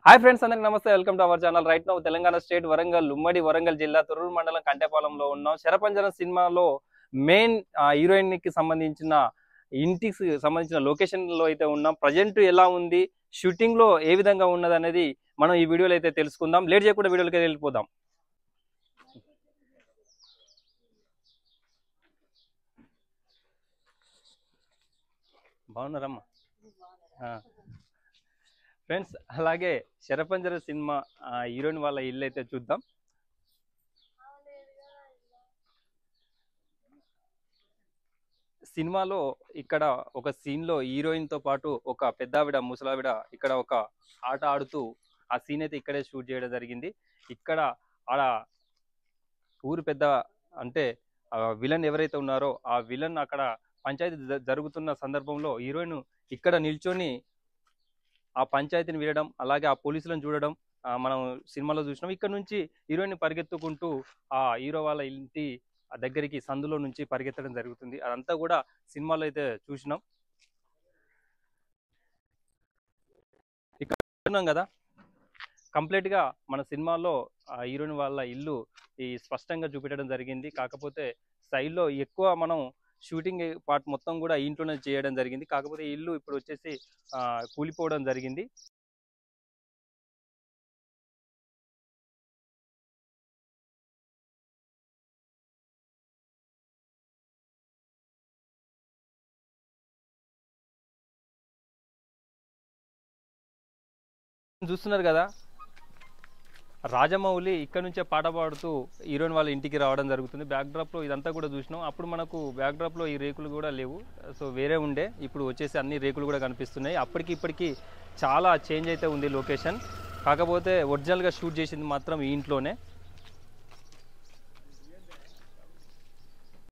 Hi friends, అందరికి నమస్తే. Welcome to our channel. Right now Telangana state Warangal ఉమ్మడి వరంగల్ జిల్లా తొర్రూరు మండలం కంటెపాలెంలో ఉన్నాం. శరపంజరం సినిమాలో మెయిన్ హీరోయిన్ కి సంబంధించిన ఇంటికి సంబంధించిన లొకేషన్ లో అయితే ఉన్నాం. ప్రజెంట్ ఎలా ఉంది, షూటింగ్ లో ఏ విధంగా ఉన్నది అనేది మనం ఈ వీడియోలో అయితే తెలుసుకుందాం. లేట్ చేయకుండా వీడియోలోకి వెళ్ళిపోదాం. బాగున్నారమ్మా ఫ్రెండ్స్? అలాగే శరపంజరం సినిమా హీరోయిన్ వాళ్ళ ఇల్లు అయితే చూద్దాం. సినిమాలో ఇక్కడ ఒక సీన్ లో హీరోయిన్ తో పాటు ఒక పెద్దావిడ ముసలావిడ ఇక్కడ ఒక ఆట ఆడుతూ ఆ సీన్ అయితే ఇక్కడే షూట్ చేయడం జరిగింది. ఇక్కడ ఆడ ఊరు పెద్ద అంటే విలన్ ఎవరైతే ఉన్నారో ఆ విలన్ అక్కడ పంచాయతీ జరుగుతున్న సందర్భంలో హీరోయిన్ ఇక్కడ నిల్చొని ఆ పంచాయతీని వినడం, అలాగే ఆ పోలీసులను చూడడం మనం సినిమాలో చూసినాం. ఇక్కడ నుంచి హీరోయిన్ పరిగెత్తుకుంటూ ఆ హీరో వాళ్ళ ఇంటి దగ్గరికి సందులో నుంచి పరిగెత్తడం జరుగుతుంది. అదంతా కూడా సినిమాలో అయితే చూసినాం. ఇక్కడ చూస్తున్నాం కదా, కంప్లీట్ గా మన సినిమాలో హీరోయిన్ వాళ్ళ ఇల్లు ఈ స్పష్టంగా చూపించడం జరిగింది. కాకపోతే సైడ్లో ఎక్కువ మనం షూటింగ్ పార్ట్ మొత్తం కూడా ఇంట్లోనే చేయడం జరిగింది. కాకపోతే ఇల్లు ఇప్పుడు వచ్చేసి కూలిపోవడం జరిగింది. చూస్తున్నారు కదా, రాజమౌళి ఇక్కడ నుంచే పాట పాడుతూ హీరోయిన్ వాళ్ళ ఇంటికి రావడం జరుగుతుంది. బ్యాక్ డ్రాప్ లో ఇదంతా కూడా చూసినాం. అప్పుడు మనకు బ్యాక్ డ్రాప్ లో ఈ రేకులు కూడా లేవు, సో వేరే ఉండే. ఇప్పుడు వచ్చేసి అన్ని రేకులు కూడా కనిపిస్తున్నాయి. అప్పటికి ఇప్పటికి చాలా చేంజ్ అయితే ఉంది లొకేషన్. కాకపోతే ఒరిజినల్ గా షూట్ చేసింది మాత్రం ఈ ఇంట్లోనే.